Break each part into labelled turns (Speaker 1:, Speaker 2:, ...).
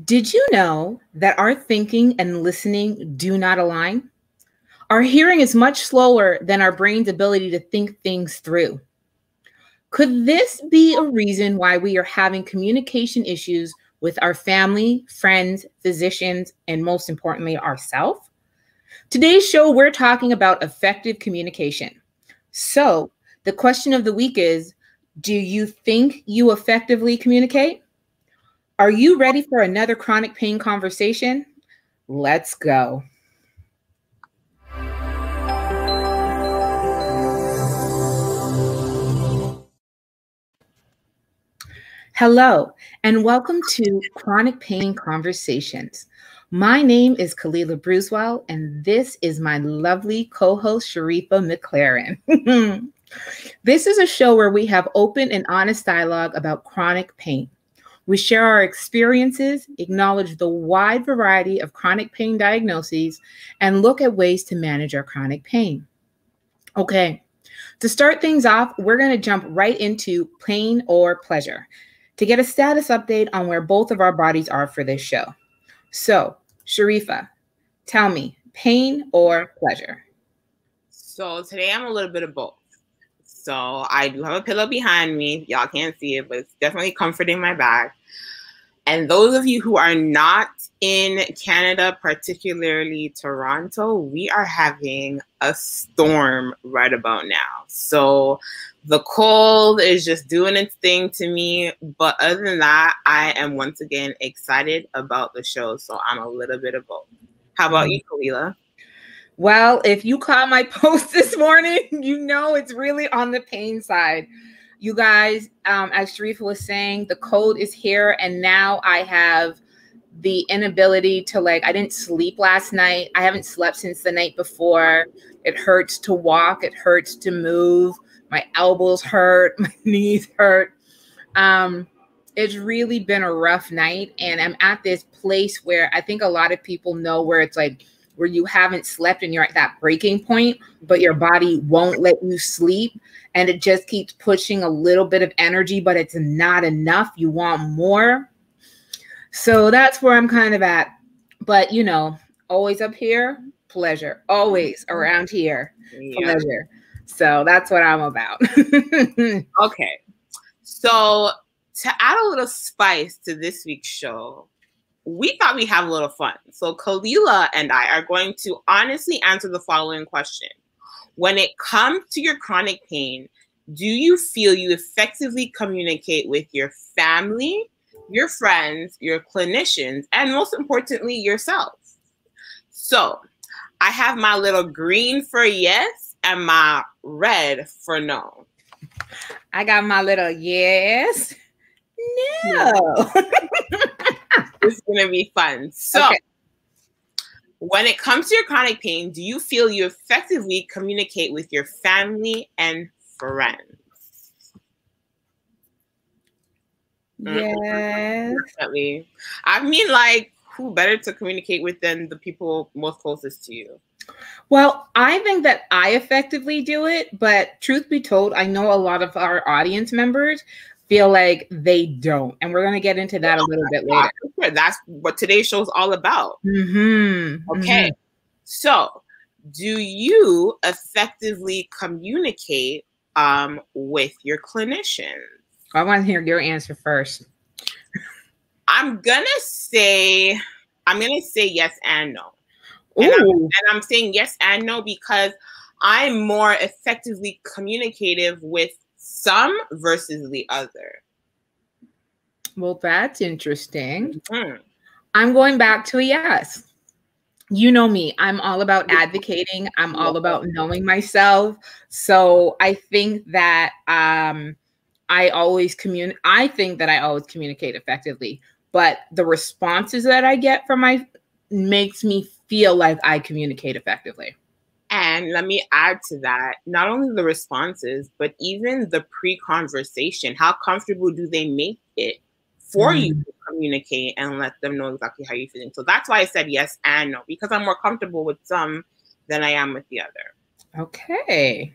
Speaker 1: Did you know that our thinking and listening do not align? Our hearing is much slower than our brain's ability to think things through. Could this be a reason why we are having communication issues with our family, friends, physicians, and most importantly, ourselves? Today's show, we're talking about effective communication. So, the question of the week is, do you think you effectively communicate? Are you ready for another chronic pain conversation? Let's go. Hello, and welcome to Chronic Pain Conversations. My name is Kalila Bruswell, and this is my lovely co-host, Sharifa McLaren. This is a show where we have open and honest dialogue about chronic pain. We share our experiences, acknowledge the wide variety of chronic pain diagnoses, and look at ways to manage our chronic pain. Okay, to start things off, we're going to jump right into pain or pleasure to get a status update on where both of our bodies are for this show. So, Sharifa, tell me, pain or pleasure?
Speaker 2: So today I'm a little bit of both. So I do have a pillow behind me. Y'all can't see it, but it's definitely comforting my back. And those of you who are not in Canada, particularly Toronto, we are having a storm right about now. So the cold is just doing its thing to me. But other than that, I am once again excited about the show. So I'm a little bit of both. How about you, Kalila?
Speaker 1: Well, if you caught my post this morning, you know it's really on the pain side. You guys, as Sharifa was saying, the cold is here, and now I have the inability to, I didn't sleep last night. I haven't slept since the night before. It hurts to walk. It hurts to move. My elbows hurt. My knees hurt. It's really been a rough night, and I'm at this place where I think a lot of people know where it's where you haven't slept and you're at that breaking point, but your body won't let you sleep. And it just keeps pushing a little bit of energy, but it's not enough. You want more. So that's where I'm kind of at. But, always up here, pleasure. Always around here, pleasure. So that's what I'm about.
Speaker 2: Okay. So to add a little spice to this week's show, we thought we'd have a little fun. So Kalila and I are going to honestly answer the following question. When it comes to your chronic pain, do you feel you effectively communicate with your family, your friends, your clinicians, and most importantly, yourself? So I have my little green for yes and my red for no.
Speaker 1: I got my little yes, no.
Speaker 2: It's going to be fun. So when it comes to your chronic pain, do you feel you effectively communicate with your family and friends?
Speaker 1: Yes.
Speaker 2: Definitely. I mean, who better to communicate with than the people most closest to you?
Speaker 1: Well, I think that I effectively do it, but truth be told, I know a lot of our audience members feel like they don't. And we're going to get into that a little bit later.
Speaker 2: That's what today's show is all about. Okay. So do you effectively communicate with your clinicians?
Speaker 1: I want to hear your answer first.
Speaker 2: I'm going to say yes and no. And I'm saying yes and no because I'm more effectively communicative with some versus the other.
Speaker 1: Well, that's interesting. I'm going back to a yes. You know me. I'm all about advocating. I'm all about knowing myself. So I think that I think that I always communicate effectively. But the responses that I get from makes me feel like I communicate effectively.
Speaker 2: And let me add to that, not only the responses, but even the pre-conversation. How comfortable do they make it for you to communicate and let them know exactly how you're feeling? So that's why I said yes and no, because I'm more comfortable with some than I am with the other.
Speaker 1: Okay.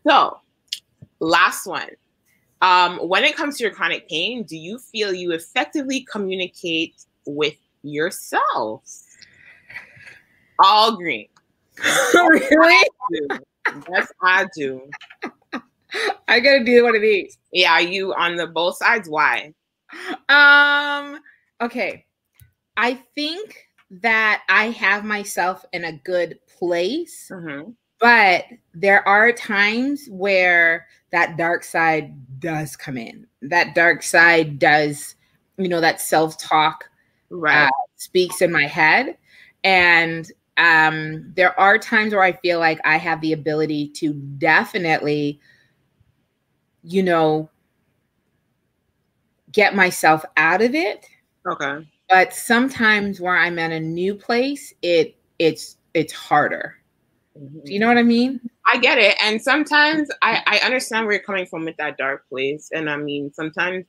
Speaker 2: So last one. When it comes to your chronic pain, do you feel you effectively communicate with yourself. All green.
Speaker 1: Really?
Speaker 2: Yes, I do.
Speaker 1: I gotta do one of these.
Speaker 2: Yeah, are you on the both sides? Why?
Speaker 1: Okay. I think that I have myself in a good place, but there are times where that dark side does come in. That dark side does, that self-talk speaks in my head. And there are times where I feel like I have the ability to definitely, get myself out of it.
Speaker 2: Okay.
Speaker 1: But sometimes where I'm at a new place, it's harder. Do you know what I mean?
Speaker 2: I get it. And sometimes I understand where you're coming from with that dark place. And I mean, sometimes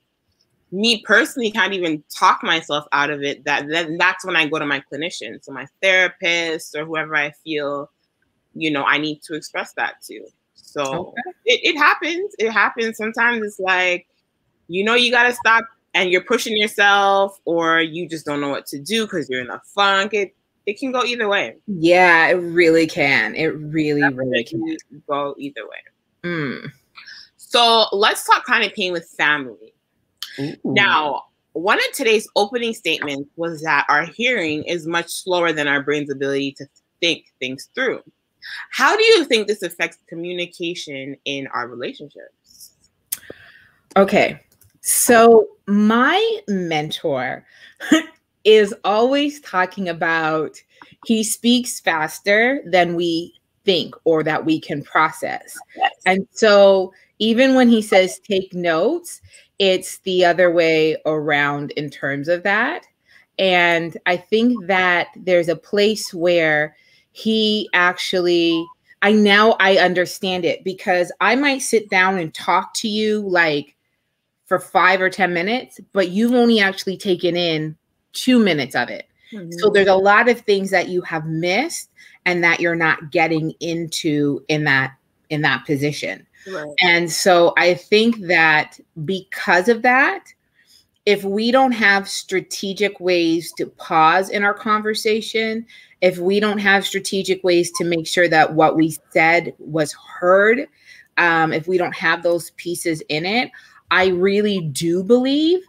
Speaker 2: me personally can't even talk myself out of it. That's when I go to my clinician, so my therapist or whoever I feel, I need to express that to. So it happens. It happens. Sometimes it's like, you got to stop and you're pushing yourself, or you just don't know what to do because you're in a funk. It can go either way.
Speaker 1: Yeah, it really can. It really can
Speaker 2: go either way. So let's talk chronic pain with family. Ooh. Now, one of today's opening statements was that our hearing is much slower than our brain's ability to think things through. How do you think this affects communication in our relationships?
Speaker 1: Okay. So my mentor is always talking about he speaks faster than we think or that we can process. Yes. And so even when he says take notes, it's the other way around in terms of that. And I think that there's a place where he actually, I understand it, because I might sit down and talk to you like for 5 or 10 minutes, but you've only actually taken in 2 minutes of it. So there's a lot of things that you have missed and that you're not getting into in that position. Right. And so I think that because of that, if we don't have strategic ways to pause in our conversation, if we don't have strategic ways to make sure that what we said was heard, if we don't have those pieces in it, I really do believe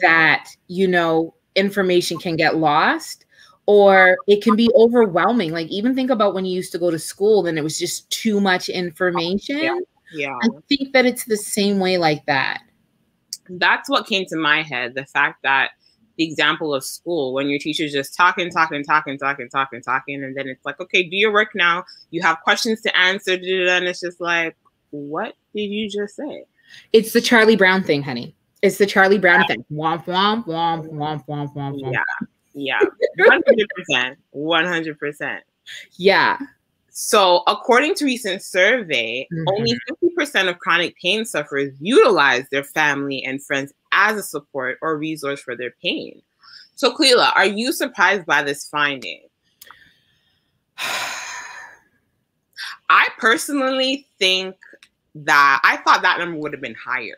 Speaker 1: that, information can get lost, or it can be overwhelming. Like, even think about when you used to go to school and it was just too much information.
Speaker 2: Yeah.
Speaker 1: I think that it's the same way like that.
Speaker 2: That's what came to my head. The fact that the example of school, when your teacher's just talking, and then it's like, okay, do your work now. You have questions to answer. And it's just like, what did you just say?
Speaker 1: It's the Charlie Brown thing, honey. It's the Charlie Brown thing. Womp, womp, womp, womp, womp, womp, womp.
Speaker 2: Yeah. 100%. 100%.
Speaker 1: Yeah.
Speaker 2: So according to recent survey, only 50% of chronic pain sufferers utilize their family and friends as a support or resource for their pain. So Cleela, are you surprised by this finding? I personally think that I thought that number would have been higher.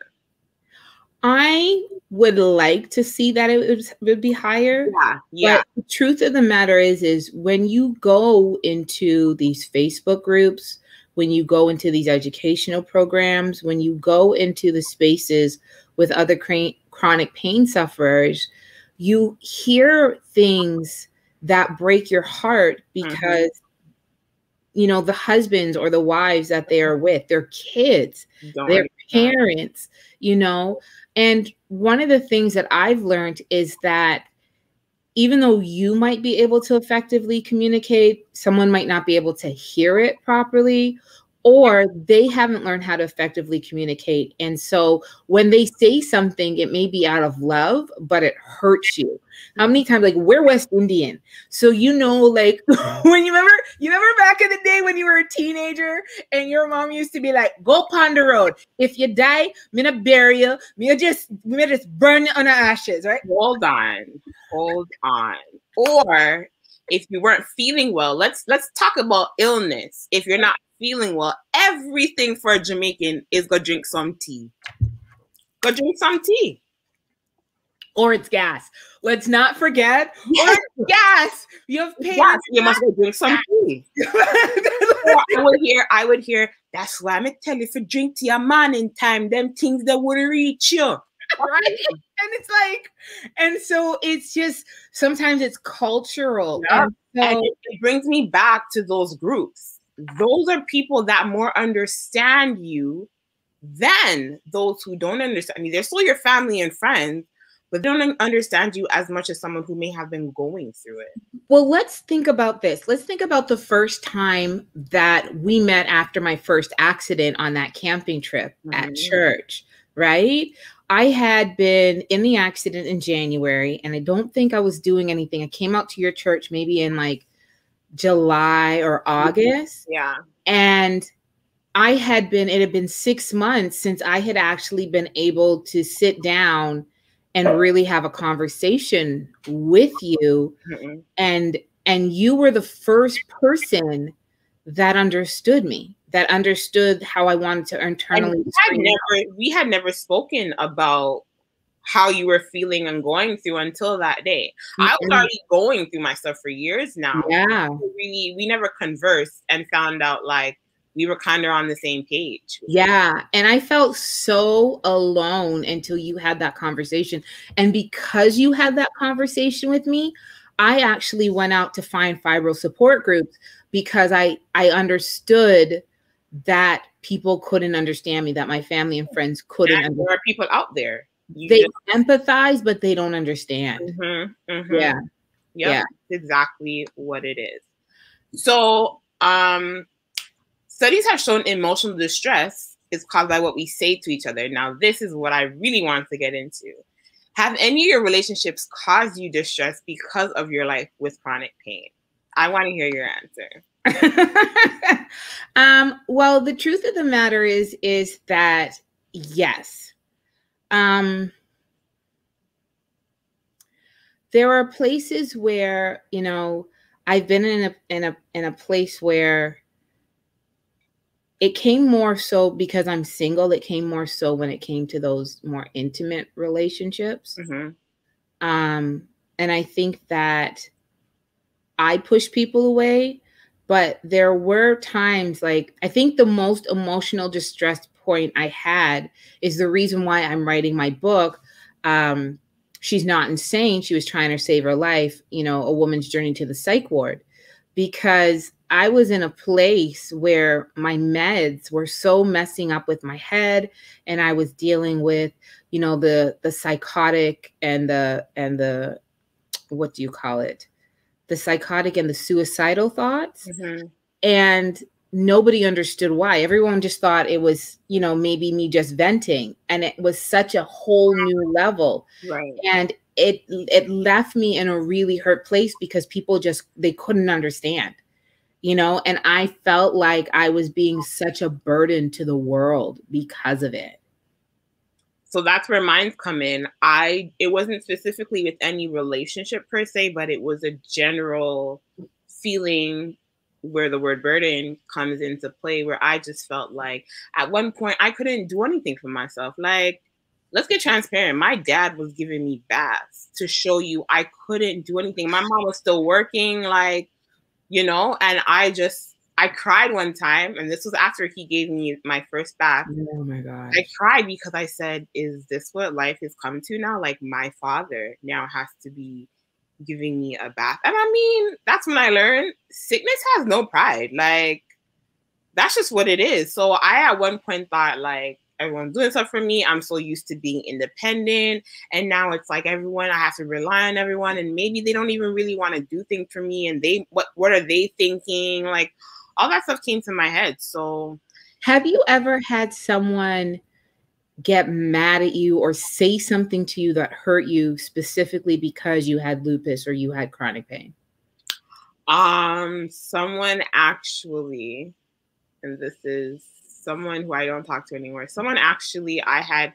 Speaker 1: I would like to see that it would be higher.
Speaker 2: Yeah.
Speaker 1: But the truth of the matter is when you go into these Facebook groups, when you go into these educational programs, when you go into the spaces with other chronic pain sufferers, you hear things that break your heart because the husbands or the wives that they are with, their kids, their parents, And one of the things that I've learned is that even though you might be able to effectively communicate, someone might not be able to hear it properly, or they haven't learned how to effectively communicate. And so when they say something, it may be out of love, but it hurts you. How many times, like, we're West Indian. So, like when you remember back in the day when you were a teenager and your mom used to be like, go pond the road. If you die, me not bury you. Me just burn you on the ashes, right?
Speaker 2: Hold on. Or if you weren't feeling well, let's talk about illness. If you're not feeling well, everything for a Jamaican is go drink some tea. Go drink some tea.
Speaker 1: or it's gas. Let's not forget, or it's gas. You have paid.
Speaker 2: Yes, you must go drink some tea. Or I would hear, that's why I'm tell you to drink to your man in time, them things that would reach you.
Speaker 1: Right. And it's like, and so it's just, sometimes it's cultural.
Speaker 2: Yeah.
Speaker 1: And so,
Speaker 2: it brings me back to those groups. Those are people that more understand you than those who don't understand you. They're still your family and friends, but they don't understand you as much as someone who may have been going through it.
Speaker 1: well, let's think about this. Let's think about the first time that we met after my first accident on that camping trip at church, right? I had been in the accident in January, and I don't think I was doing anything. I came out to your church maybe in like July or August.
Speaker 2: Yeah.
Speaker 1: And it had been 6 months since I had actually been able to sit down and really have a conversation with you. And you were the first person that understood me, that understood how I wanted to internally.
Speaker 2: We had never spoken about how you were feeling and going through until that day. I was already going through my stuff for years now.
Speaker 1: Yeah.
Speaker 2: We never conversed and found out like we were kind of on the same page.
Speaker 1: Yeah. And I felt so alone until you had that conversation. And because you had that conversation with me, I actually went out to find fibro support groups because I understood that people couldn't understand me, that my family and friends couldn't understand.
Speaker 2: There are people out there.
Speaker 1: They empathize, but they don't understand. Yeah.
Speaker 2: Yeah. That's exactly what it is. So, studies have shown emotional distress is caused by what we say to each other. Now, this is what I really wanted to get into. Have any of your relationships caused you distress because of your life with chronic pain? I want to hear your answer.
Speaker 1: Well, the truth of the matter is that yes. There are places where, you know, I've been in a place where it came more so because I'm single. It came more so when it came to those more intimate relationships. And I think that I push people away, but there were times, like, I think the most emotional distress point I had is the reason why I'm writing my book. She's Not Insane. She was trying to save her life, you know, a woman's journey to the psych ward, because I was in a place where my meds were so messing up with my head, and I was dealing with, you know, the psychotic and the what do you call it? The psychotic and the suicidal thoughts. And nobody understood why. Everyone just thought it was, you know, maybe me just venting. And it was such a whole new level.
Speaker 2: Right.
Speaker 1: And it left me in a really hurt place because people they couldn't understand, you know, and I felt like I was being such a burden to the world because of it.
Speaker 2: So that's where mine come in. It wasn't specifically with any relationship per se, but it was a general feeling where the word burden comes into play, where I just felt like at one point I couldn't do anything for myself. Like, let's get transparent. My dad was giving me baths to show you I couldn't do anything. My mom was still working, like, you know, and I cried one time, and this was after he gave me my first bath.
Speaker 1: Oh my God.
Speaker 2: I cried because I said, is this what life has come to now? Like, my father now has to be giving me a bath. And I mean, that's when I learned sickness has no pride. Like, that's just what it is. So I at one point thought, like, everyone's doing stuff for me. I'm so used to being independent. And now it's like I have to rely on everyone. And maybe they don't even really want to do things for me. And what are they thinking? Like, all that stuff came to my head. So
Speaker 1: have you ever had someone get mad at you or say something to you that hurt you specifically because you had lupus or you had chronic pain?
Speaker 2: Someone actually, and this is someone who I don't talk to anymore. Someone actually, I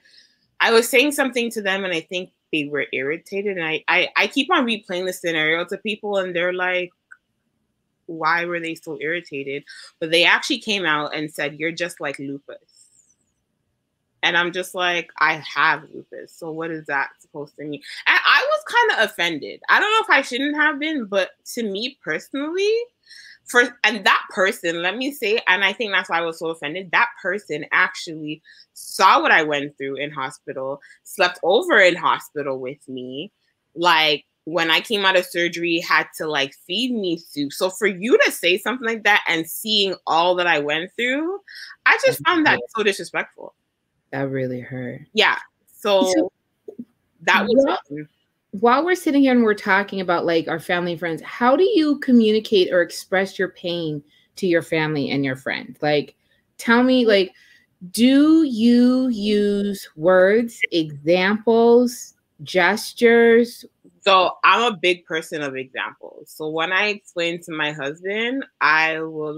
Speaker 2: was saying something to them and I think they were irritated. And I keep on replaying the scenario to people and they're like, why were they so irritated? But they actually came out and said, you're just like lupus. And I'm just like, I have lupus. So what is that supposed to mean? And I was kind of offended. I don't know if I shouldn't have been, but to me personally, and that person, let me say, and I think that's why I was so offended, that person actually saw what I went through in hospital, slept over in hospital with me. Like, when I came out of surgery, had to like feed me soup. So for you to say something like that and seeing all that I went through, I just found that so disrespectful.
Speaker 1: That really hurt.
Speaker 2: Yeah. So that was
Speaker 1: while we're sitting here and we're talking about like our family and friends, how do you communicate or express your pain to your family and your friends? Like, tell me, like, do you use words, examples, gestures?
Speaker 2: So I'm a big person of examples. So when I explain to my husband, I will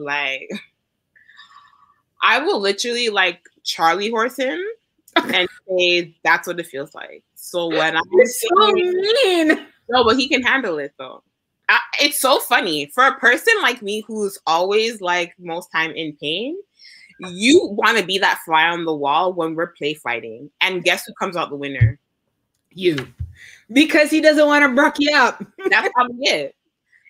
Speaker 2: literally like Charlie horse him and say that's what it feels like. So when I'm
Speaker 1: so mean.
Speaker 2: No, but he can handle it though. It's so funny for a person like me who's always like most time in pain. You want to be that fly on the wall when we're play fighting, and guess who comes out the winner? You.
Speaker 1: Because he doesn't want to bruck you up.
Speaker 2: That's probably it.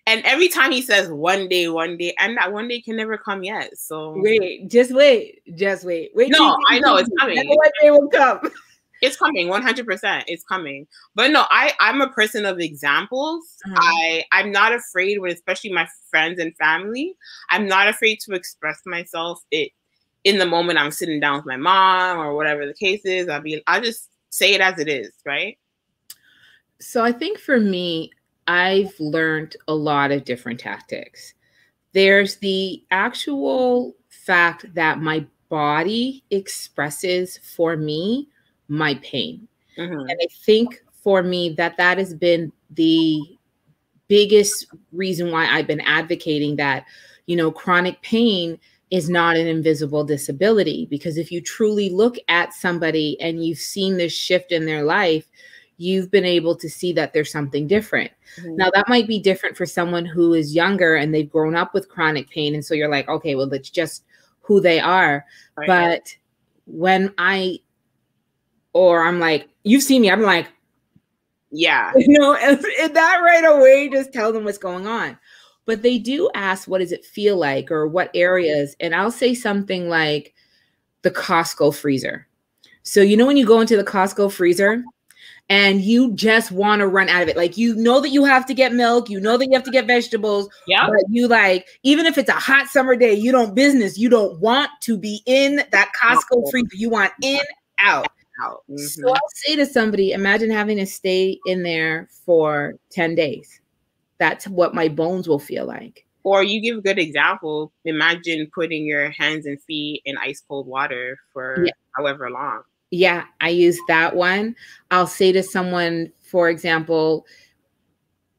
Speaker 2: And every time he says one day, and that one day can never come yet. So
Speaker 1: just wait.
Speaker 2: No, I know it's coming.
Speaker 1: One day will come.
Speaker 2: It's coming, 100%. It's coming. But no, I'm a person of examples. I'm not afraid when, especially my friends and family, I'm not afraid to express myself. In the moment I'm sitting down with my mom or whatever the case is, I'll just say it as it is, right?
Speaker 1: So I think for me, I've learned a lot of different tactics. There's the actual fact that my body expresses for me my pain. Mm-hmm. And I think for me that has been the biggest reason why I've been advocating that, chronic pain is not an invisible disability. Because if you truly look at somebody and you've seen this shift in their life, you've been able to see that there's something different. Mm-hmm. Now, that might be different for someone who is younger and they've grown up with chronic pain. And so you're like, okay, well, that's just who they are. Right. But when I'm like, you've seen me, I'm like,
Speaker 2: yeah,
Speaker 1: and that right away just tell them what's going on. But they do ask, what does it feel like, or what areas? And I'll say something like the Costco freezer. So, when you go into the Costco freezer and you just want to run out of it, like, that you have to get milk, that you have to get vegetables, but you even if it's a hot summer day, you don't want to be in that Costco freezer. You want in, out. Mm-hmm. So I'll say to somebody, imagine having to stay in there for 10 days. That's what my bones will feel like.
Speaker 2: Or you give a good example. Imagine putting your hands and feet in ice cold water for however long.
Speaker 1: Yeah, I use that one. I'll say to someone, for example,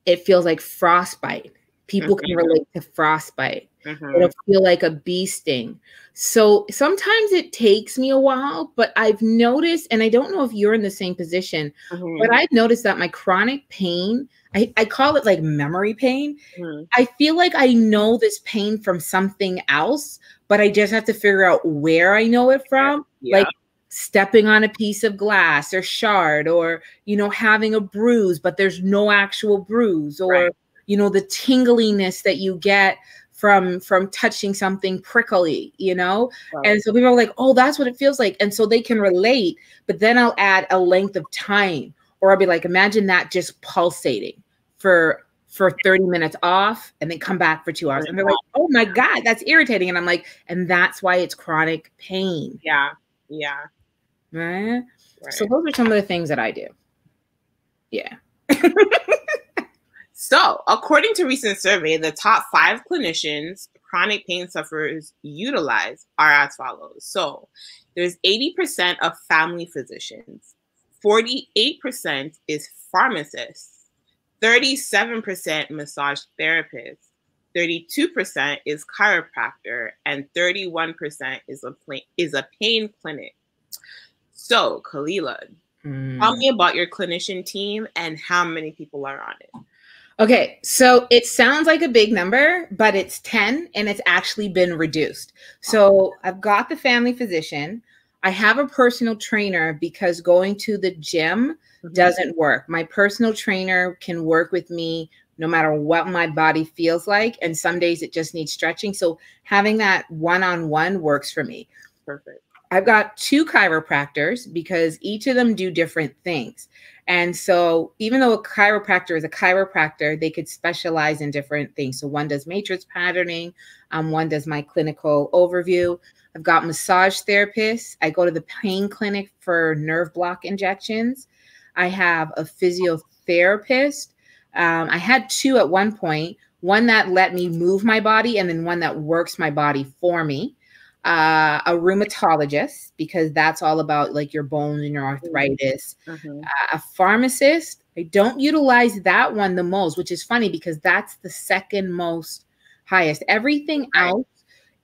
Speaker 1: it feels like frostbite. People can relate to frostbite. Mm-hmm. It'll feel like a bee sting. So sometimes it takes me a while, but I've noticed, and I don't know if you're in the same position, but I've noticed that my chronic pain, I call it like memory pain. Mm-hmm. I feel like I know this pain from something else, but I just have to figure out where I know it from. Yeah. Like stepping on a piece of glass or shard, or, having a bruise, but there's no actual bruise, or, the tingliness that you get from touching something prickly, Right. And so people are like, oh, that's what it feels like. And so they can relate, but then I'll add a length of time, or I'll be like, imagine that just pulsating for 30 minutes off and then come back for 2 hours. And they're like, oh my God, that's irritating. And I'm like, and that's why it's chronic pain.
Speaker 2: Yeah. Yeah.
Speaker 1: Right. So those are some of the things that I do. Yeah.
Speaker 2: So, according to a recent survey, the top 5 clinicians chronic pain sufferers utilize are as follows. So, there's 80% of family physicians, 48% is pharmacists, 37% massage therapists, 32% is chiropractor, and 31% is a pain clinic. So, Kalila, tell me about your clinician team and how many people are on it.
Speaker 1: Okay, so it sounds like a big number, but it's 10 and it's actually been reduced. So I've got the family physician. I have a personal trainer because going to the gym doesn't work. My personal trainer can work with me no matter what my body feels like. And some days it just needs stretching. So having that one-on-one works for me.
Speaker 2: Perfect.
Speaker 1: I've got 2 chiropractors because each of them do different things. And so even though a chiropractor is a chiropractor, they could specialize in different things. So one does matrix patterning, one does my clinical overview. I've got massage therapists. I go to the pain clinic for nerve block injections. I have a physiotherapist. I had 2 at one point, one that let me move my body and then one that works my body for me. A rheumatologist, because that's all about like your bones and your arthritis. A pharmacist. I don't utilize that one the most, which is funny because that's the second most highest. Everything else,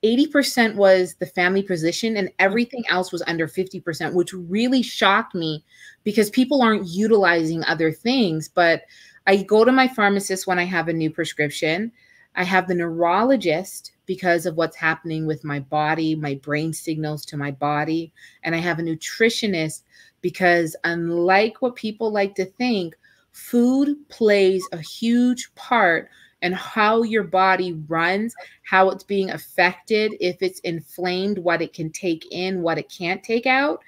Speaker 1: 80% was the family physician and everything else was under 50%, which really shocked me because people aren't utilizing other things. But I go to my pharmacist when I have a new prescription. I have the neurologist because of what's happening with my body, my brain signals to my body. And I have a nutritionist because unlike what people like to think, food plays a huge part in how your body runs, how it's being affected, if it's inflamed, what it can take in, what it can't take out.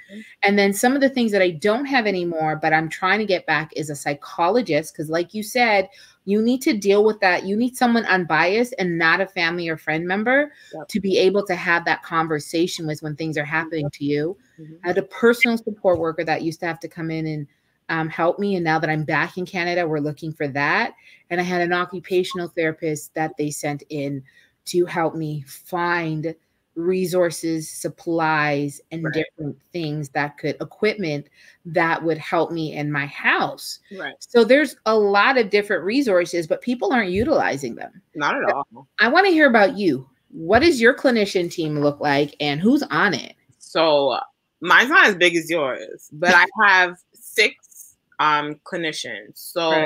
Speaker 1: And then some of the things that I don't have anymore, but I'm trying to get back is a psychologist. Because like you said, you need to deal with that. You need someone unbiased and not a family or friend member to be able to have that conversation with when things are happening to you. I had a personal support worker that used to have to come in and help me. And now that I'm back in Canada, we're looking for that. And I had an occupational therapist that they sent in to help me find resources, supplies, and different things that could, equipment that would help me in my house. So there's a lot of different resources, but people aren't utilizing them.
Speaker 2: Not at all.
Speaker 1: I want to hear about you. What does your clinician team look like and who's on it?
Speaker 2: So mine's not as big as yours, but I have 6 clinicians. So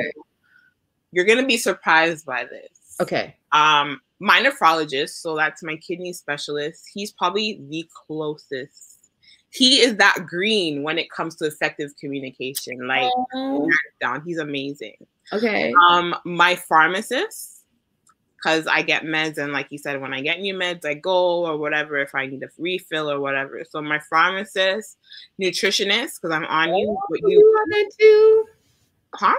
Speaker 2: you're going to be surprised by this.
Speaker 1: Okay.
Speaker 2: My nephrologist, so that's my kidney specialist, he's probably the closest. He is that green when it comes to effective communication. Like, down, he's amazing.
Speaker 1: Okay.
Speaker 2: My pharmacist, because I get meds, and like you said, when I get new meds, I go or whatever if I need a refill or whatever. So my pharmacist, nutritionist, because I'm on you. But
Speaker 1: you want that too?
Speaker 2: Huh?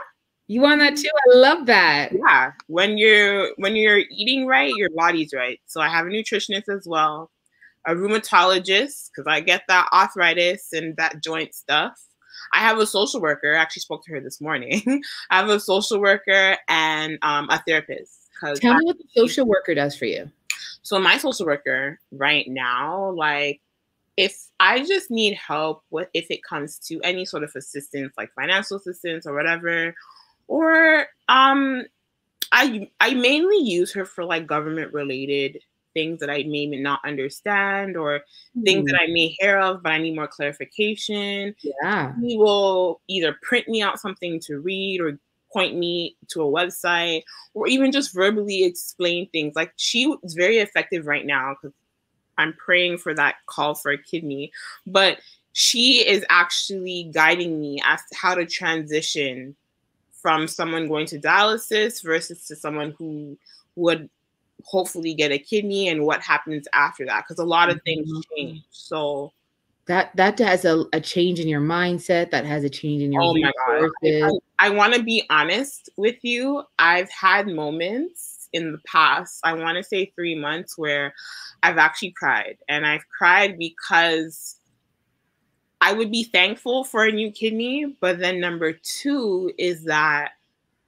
Speaker 1: You want that too? I love that.
Speaker 2: Yeah. When you're eating right, your body's right. So I have a nutritionist as well, a rheumatologist, because I get that arthritis and that joint stuff. I have a social worker. I actually spoke to her this morning. I have a social worker and a therapist.
Speaker 1: Tell me what the social worker does for you.
Speaker 2: So my social worker right now, like, if I just need help with, if it comes to any sort of assistance, like financial assistance or whatever, or I mainly use her for like government related things that I may not understand, or things that I may hear of, but I need more clarification.
Speaker 1: Yeah.
Speaker 2: He will either print me out something to read or point me to a website, or even just verbally explain things. Like, she is very effective right now because I'm praying for that call for a kidney, but she is actually guiding me as to how to transition from someone going to dialysis versus to someone who would hopefully get a kidney, and what happens after that, because a lot of things change. So
Speaker 1: that has a change in your mindset, that has a change in your resources.
Speaker 2: I want to be honest with you. I've had moments in the past, I want to say 3 months, where I've actually cried. And I've cried because I would be thankful for a new kidney, but then number 2 is that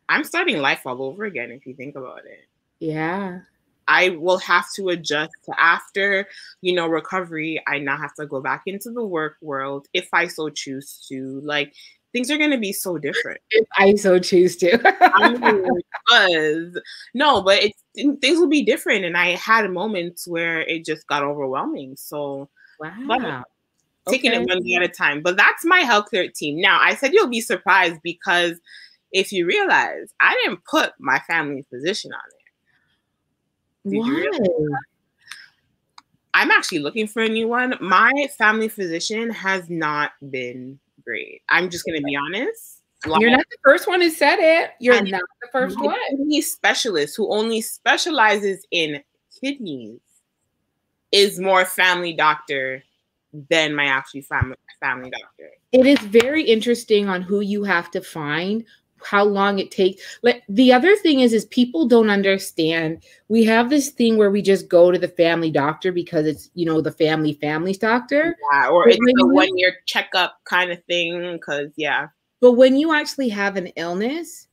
Speaker 2: I'm starting life all over again, if you think about it.
Speaker 1: Yeah.
Speaker 2: I will have to adjust to, after, recovery, I now have to go back into the work world if I so choose to. Like, things are going to be so different.
Speaker 1: If I so choose to.
Speaker 2: No, but things will be different. And I had moments where it just got overwhelming. So,
Speaker 1: wow.
Speaker 2: Taking it one day at a time. But that's my healthcare team. Now, I said you'll be surprised because if you realize, I didn't put my family physician on it. Did you realize that? I'm actually looking for a new one. My family physician has not been great. I'm just going to be honest.
Speaker 1: You're not the first one who said it. You're not the first one.
Speaker 2: Kidney specialist who only specializes in kidneys is more family doctor than my actual family doctor.
Speaker 1: It is very interesting on who you have to find, how long it takes. Like, the other thing is people don't understand. We have this thing where we just go to the family doctor because it's, you know, the family's doctor.
Speaker 2: Yeah, or it's a 1-year checkup kind of thing, because, yeah.
Speaker 1: But when you actually have an illness,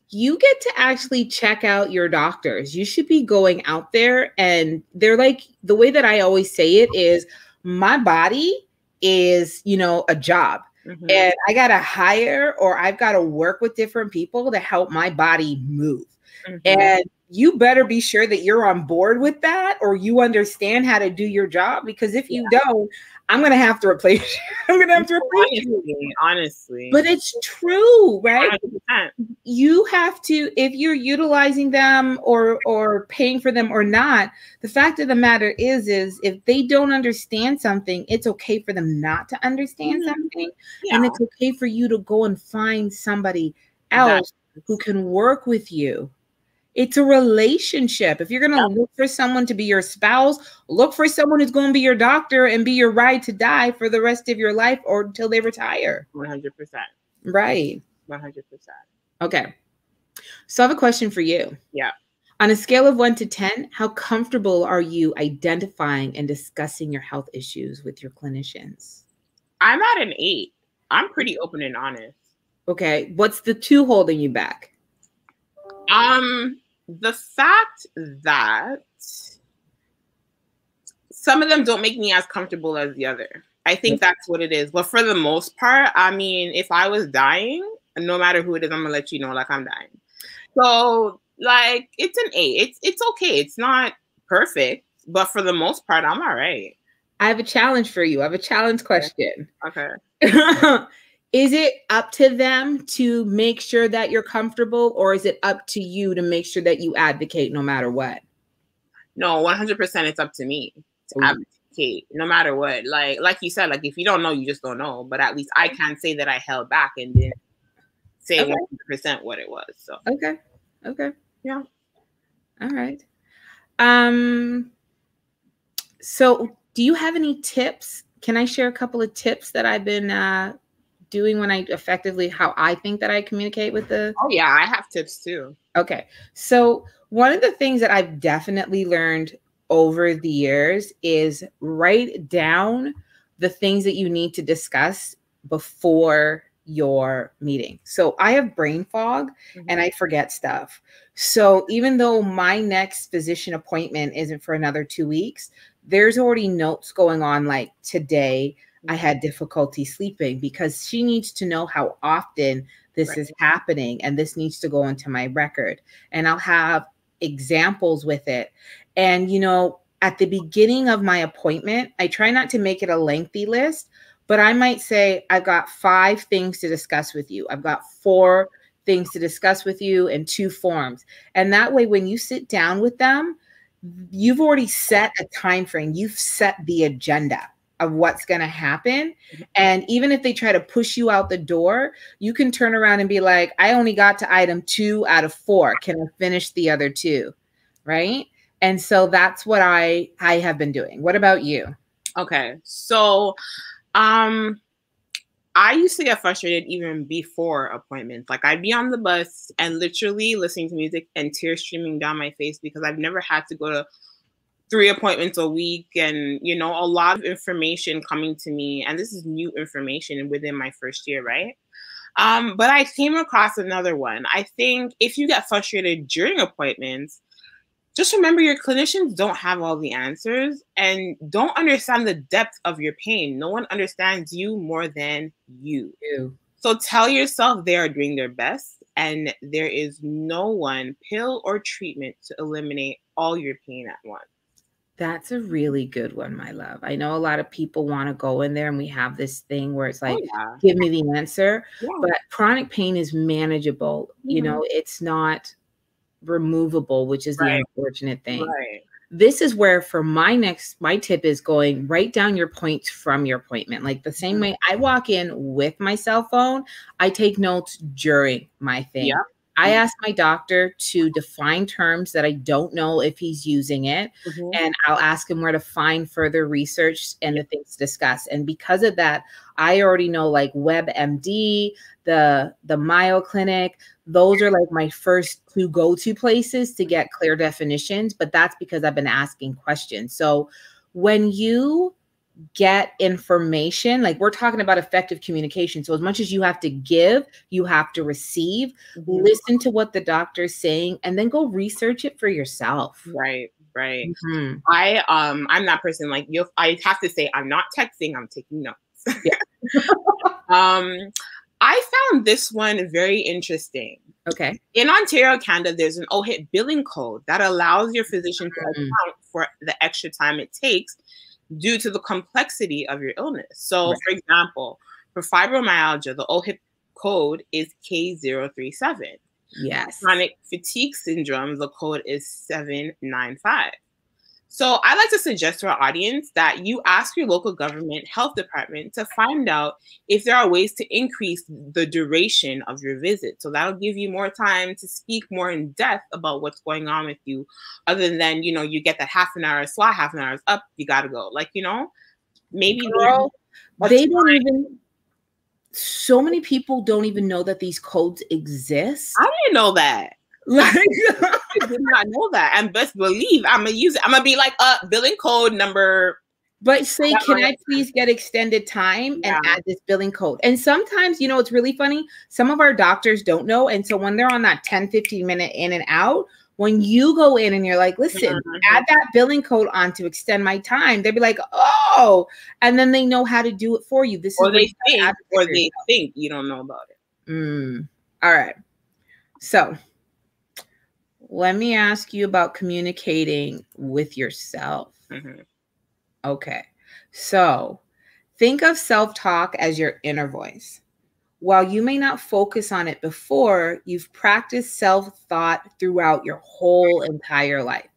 Speaker 1: you get to actually check out your doctors. You should be going out there, and they're like, the way that I always say it is, my body is, you know, a job. And I got to hire, or I've got to work with different people to help my body move. And you better be sure that you're on board with that, or you understand how to do your job, because if you don't, I'm going to have to replace you. I'm going to have to replace you.
Speaker 2: Honestly.
Speaker 1: But it's true, right?
Speaker 2: 100%.
Speaker 1: You have to, if you're utilizing them or paying for them or not, the fact of the matter is if they don't understand something, it's okay for them not to understand something. Yeah. And it's okay for you to go and find somebody else who can work with you. It's a relationship. If you're going to look for someone to be your spouse, look for someone who's going to be your doctor and be your ride to die for the rest of your life or until they retire.
Speaker 2: 100%.
Speaker 1: Right.
Speaker 2: 100%.
Speaker 1: Okay. So I have a question for you.
Speaker 2: Yeah.
Speaker 1: On a scale of 1 to 10, how comfortable are you identifying and discussing your health issues with your clinicians?
Speaker 2: I'm at an 8. I'm pretty open and honest.
Speaker 1: Okay. What's the 2 holding you back?
Speaker 2: The fact that some of them don't make me as comfortable as the other. I think that's what it is. But for the most part, I mean, if I was dying, no matter who it is, I'm gonna let you know, like, I'm dying. So, like, it's an 8. It's okay. It's not perfect, but for the most part, I'm all right.
Speaker 1: I have a challenge for you. I have a challenge question.
Speaker 2: Okay.
Speaker 1: Is it up to them to make sure that you're comfortable, or is it up to you to make sure that you advocate no matter what?
Speaker 2: No, 100% it's up to me to advocate no matter what. Like you said, like, if you don't know, you just don't know. But at least I can say that I held back and didn't say 100% what it was. So
Speaker 1: okay. Yeah. All right. So do you have any tips? Can I share a couple of tips that I've been doing when how I think that I communicate with the...
Speaker 2: Oh yeah, I have tips too.
Speaker 1: Okay. So one of the things that I've definitely learned over the years is write down the things that you need to discuss before your meeting. So I have brain fog and I forget stuff. So even though my next physician appointment isn't for another 2 weeks, there's already notes going on, like, today I had difficulty sleeping, because she needs to know how often this is happening, and this needs to go into my record, and I'll have examples with it. And, you know, at the beginning of my appointment, I try not to make it a lengthy list, but I might say, I've got 5 things to discuss with you. I've got 4 things to discuss with you in 2 forms. And that way, when you sit down with them, you've already set a time frame. You've set the agenda of what's going to happen. And even if they try to push you out the door, you can turn around and be like, I only got to item 2 out of 4. Can I finish the other 2? Right. And so that's what I have been doing. What about you?
Speaker 2: Okay. So, I used to get frustrated even before appointments. Like, I'd be on the bus and literally listening to music and tears streaming down my face, because I've never had to go to 3 appointments a week, and, you know, a lot of information coming to me. And this is new information within my first year, right? But I came across another one. I think if you get frustrated during appointments, just remember your clinicians don't have all the answers and don't understand the depth of your pain. No one understands you more than you. So tell yourself they are doing their best, and there is no one pill or treatment to eliminate all your pain at once.
Speaker 1: That's a really good one, my love. I know a lot of people want to go in there, and we have this thing where it's like, give me the answer. But chronic pain is manageable. You know, it's not removable, which is the unfortunate thing. This is where for my tip is going, write down your points from your appointment. Like the same way I walk in with my cell phone, I take notes during my thing.
Speaker 2: Yeah.
Speaker 1: I ask my doctor to define terms that I don't know if he's using it. And I'll ask him where to find further research and the things to discuss. And because of that, I already know like WebMD, the Mayo Clinic, those are like my first two go-to places to get clear definitions, but that's because I've been asking questions. So when you get information, like we're talking about effective communication. So as much as you have to give, you have to receive, listen to what the doctor's saying, and then go research it for yourself.
Speaker 2: Right. I'm that person, like I have to say, I'm not texting, I'm taking notes. I found this one very interesting.
Speaker 1: Okay.
Speaker 2: In Ontario, Canada, there's an OHIP billing code that allows your physician to account for the extra time it takes due to the complexity of your illness. So, for example, for fibromyalgia, the OHIP code is K037.
Speaker 1: Yes.
Speaker 2: Chronic fatigue syndrome, the code is 795. So I like to suggest to our audience that you ask your local government health department to find out if there are ways to increase the duration of your visit. So that'll give you more time to speak more in depth about what's going on with you, other than, you get that half an hour slot, half an hour is up, you got to go. Like, maybe
Speaker 1: they don't even, so many people don't even know that these codes exist.
Speaker 2: I didn't know that. Like, I did not know that. And best believe I'm gonna use it. I'm gonna be like billing code number.
Speaker 1: But say, can I please get extended time and add this billing code? And sometimes, it's really funny. Some of our doctors don't know. And so when they're on that 10, 15 minute in and out, when you go in and you're like, listen, add that billing code on to extend my time, they'll be like, oh, and then they know how to do it for you. This is
Speaker 2: they think you don't know about it.
Speaker 1: All right. So let me ask you about communicating with yourself. Okay. So think of self-talk as your inner voice. While you may not focus on it before, you've practiced self-thought throughout your whole entire life.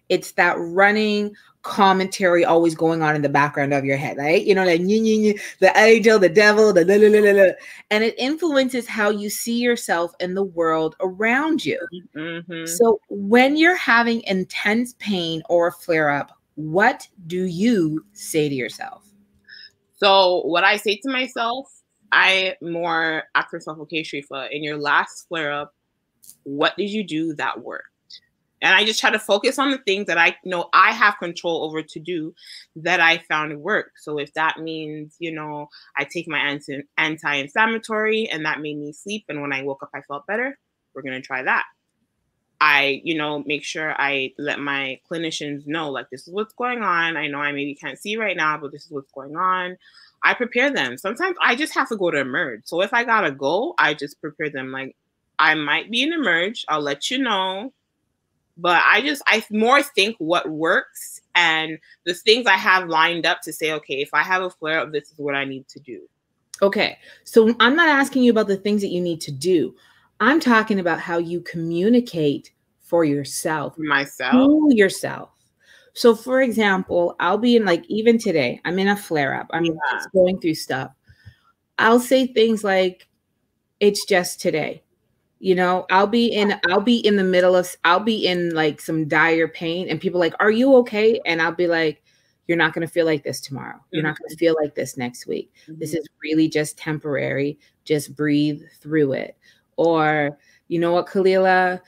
Speaker 1: It's that running commentary always going on in the background of your head, right? The angel, the devil, and it influences how you see yourself and the world around you. So when you're having intense pain or flare-up, what do you say to yourself?
Speaker 2: So what I say to myself, I more ask myself, okay, Sharifa, in your last flare-up, what did you do that worked? And I just try to focus on the things that I know I have control over to do that I found work. So if that means, I take my anti-inflammatory and that made me sleep, and when I woke up, I felt better, we're going to try that. I, make sure I let my clinicians know, like, this is what's going on. I know I maybe can't see right now, but this is what's going on. I prepare them. Sometimes I just have to go to emerge. So if I got to go, I just prepare them. Like, I might be in emerge. I'll let you know. But I more think what works and the things I have lined up to say, okay, if I have a flare up, this is what I need to do.
Speaker 1: Okay. So I'm not asking you about the things that you need to do. I'm talking about how you communicate for yourself.
Speaker 2: Myself.
Speaker 1: To yourself. So for example, I'll be in, like, even today, I'm in a flare up. I'm just going through stuff. I'll say things like, it's just today. I'll be in the middle of, I'll be in like some dire pain and people are like, are you okay? And I'll be like, you're not going to feel like this tomorrow. You're not going to feel like this next week. This is really just temporary. Just breathe through it. Or, you know what, Kalila,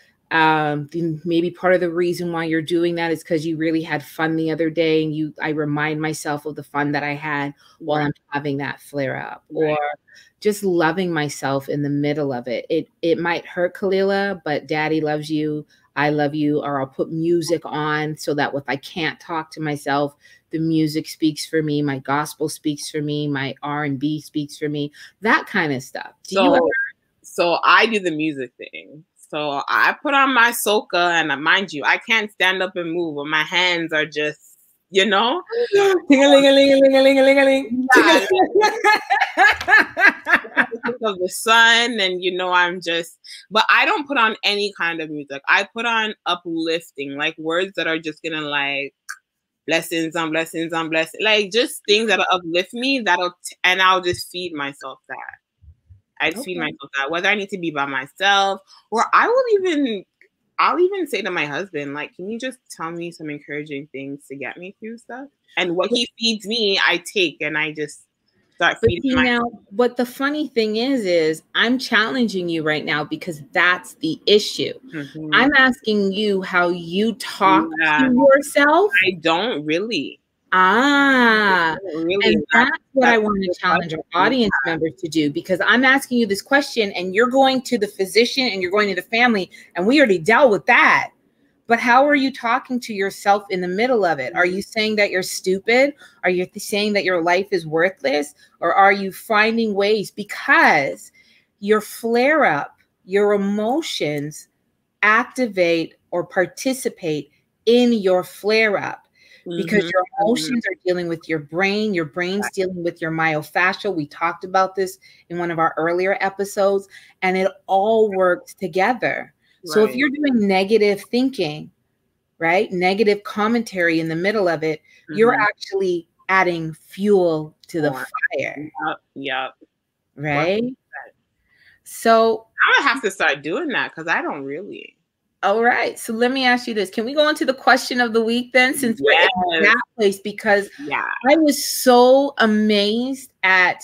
Speaker 1: maybe part of the reason why you're doing that is because you really had fun the other day. And I remind myself of the fun that I had while I'm having that flare up. Or just loving myself in the middle of it. It might hurt, Kalila, but Daddy loves you. I love you. Or I'll put music on so that if I can't talk to myself, the music speaks for me. My gospel speaks for me. My R&B speaks for me. That kind of stuff.
Speaker 2: So I do the music thing. So I put on my soca, and mind you, I can't stand up and move, but my hands are just you know?
Speaker 1: Ting-a-ling-a-ling-a-ling-a-ling-a-ling-a-ling.
Speaker 2: Yeah, I think of the sun, and I'm just, but I don't put on any kind of music. I put on uplifting, like words that are just gonna like blessings on blessings on blessings, like just things that'll uplift me. And I'll just feed myself that. I'd feed myself that, whether I need to be by myself or I'll even say to my husband, like, can you just tell me some encouraging things to get me through stuff? And what he feeds me, I take and I just start feeding myself.
Speaker 1: Now, but the funny thing is I'm challenging you right now because that's the issue.
Speaker 2: Mm-hmm.
Speaker 1: I'm asking you how you talk to yourself.
Speaker 2: I don't really.
Speaker 1: Really, and that's what I want to challenge our audience members to do, because I'm asking you this question and you're going to the physician and you're going to the family, and we already dealt with that. But how are you talking to yourself in the middle of it? Are you saying that you're stupid? Are you saying that your life is worthless? Or are you finding ways, because your flare up, your emotions activate or participate in your flare up? Because your emotions are dealing with your brain's dealing with your myofascial. We talked about this in one of our earlier episodes, and it all works together. Right. So if you're doing negative thinking, right, negative commentary in the middle of it, you're actually adding fuel to the fire.
Speaker 2: Yep.
Speaker 1: Right? So
Speaker 2: I'm going to have to start doing that, because I don't really.
Speaker 1: All right. So let me ask you this. Can we go into the question of the week then, since we're in that place? Because I was so amazed at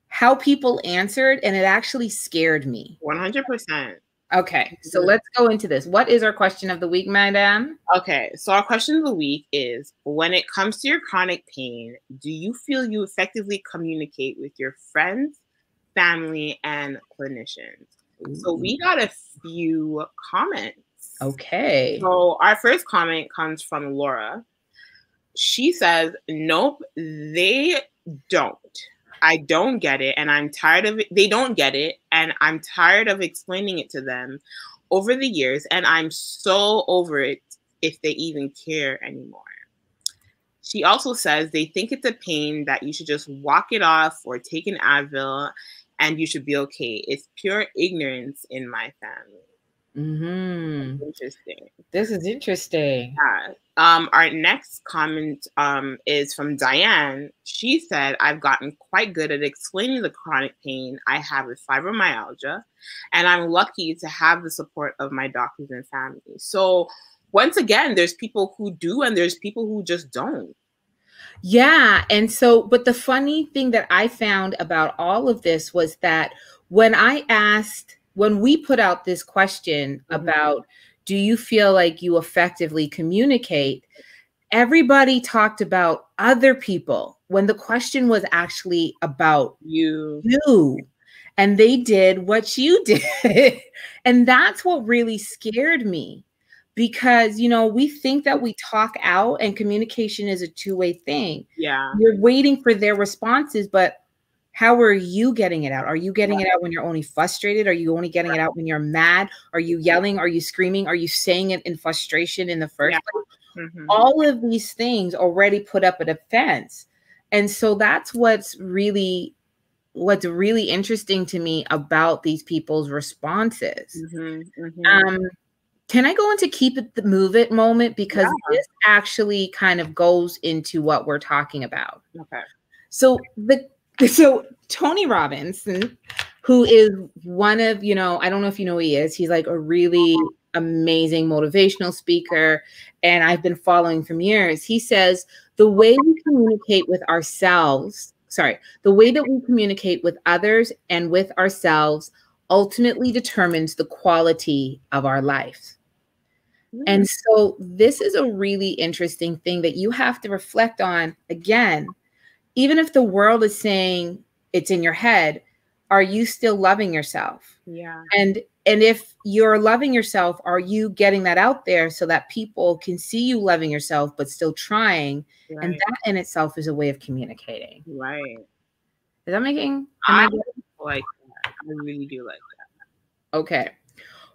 Speaker 1: how people answered, and it actually scared me.
Speaker 2: 100%.
Speaker 1: Okay. So let's go into this. What is our question of the week, madam?
Speaker 2: Okay. So our question of the week is, when it comes to your chronic pain, do you feel you effectively communicate with your friends, family, and clinicians? So we got a few comments.
Speaker 1: Okay.
Speaker 2: So our first comment comes from Laura. She says, nope, they don't. I don't get it, and I'm tired of it. They don't get it, and I'm tired of explaining it to them over the years, and I'm so over it if they even care anymore. She also says they think it's a pain that you should just walk it off or take an Advil, and you should be okay. It's pure ignorance in my family. Interesting.
Speaker 1: This is interesting.
Speaker 2: Yeah. Our next comment is from Diane. She said, I've gotten quite good at explaining the chronic pain I have with fibromyalgia, and I'm lucky to have the support of my doctors and family. So once again, there's people who do, and there's people who just don't.
Speaker 1: Yeah. And so, but the funny thing that I found about all of this was that when we put out this question about, do you feel like you effectively communicate, everybody talked about other people when the question was actually about you. And they did what you did. And that's what really scared me. Because, we think that we talk out, and communication is a two-way thing.
Speaker 2: Yeah.
Speaker 1: You're waiting for their responses, but how are you getting it out? Are you getting it out when you're only frustrated? Are you only getting it out when you're mad? Are you yelling? Are you screaming? Are you saying it in frustration in the first place? All of these things already put up a defense. And so that's what's really interesting to me about these people's responses. Can I go into keep it, the move it moment? Because this actually kind of goes into what we're talking about.
Speaker 2: Okay.
Speaker 1: So Tony Robbins, who is one of, I don't know if you know who he is. He's like a really amazing motivational speaker, and I've been following from years. He says the way we communicate with the way that we communicate with others and with ourselves ultimately determines the quality of our life. And so this is a really interesting thing that you have to reflect on. Again, even if the world is saying it's in your head, are you still loving yourself?
Speaker 2: Yeah.
Speaker 1: And if you're loving yourself, are you getting that out there so that people can see you loving yourself, but still trying? Right. And that in itself is a way of communicating.
Speaker 2: Right.
Speaker 1: Is that making?
Speaker 2: I like that. I really do like that.
Speaker 1: Okay.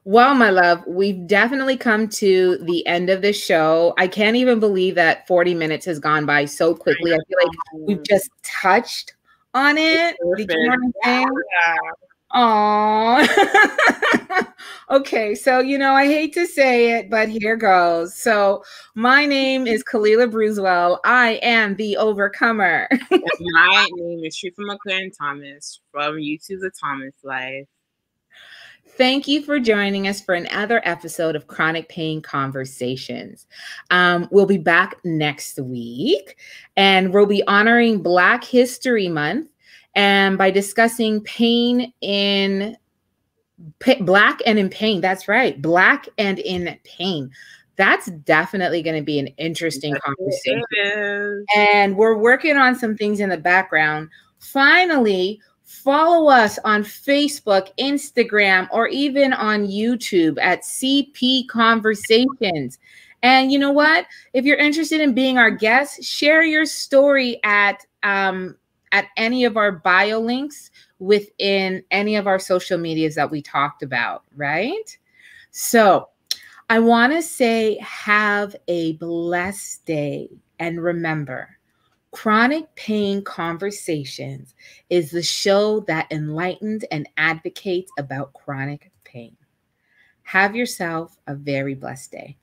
Speaker 1: Well, my love, we've definitely come to the end of the show. I can't even believe that 40 minutes has gone by so quickly. I feel like we've just touched on it. Did you know what I'm saying? Aww. Okay, so I hate to say it, but here goes. So my name is Kalila Bruswell. I am the Overcomer.
Speaker 2: My name is Shrifa McLaren Thomas from YouTube The Thomas Life.
Speaker 1: Thank you for joining us for another episode of Chronic Pain Conversations. We'll be back next week, and we'll be honoring Black History Month, and by discussing pain in Black and in pain. That's right, Black and in pain. That's definitely going to be an interesting conversation. And we're working on some things in the background. Finally, follow us on Facebook, Instagram, or even on YouTube at CP Conversations. And you know what? If you're interested in being our guest, share your story at any of our bio links within any of our social medias that we talked about, right? So I want to say have a blessed day. And remember, Chronic Pain Conversations is the show that enlightens and advocates about chronic pain. Have yourself a very blessed day.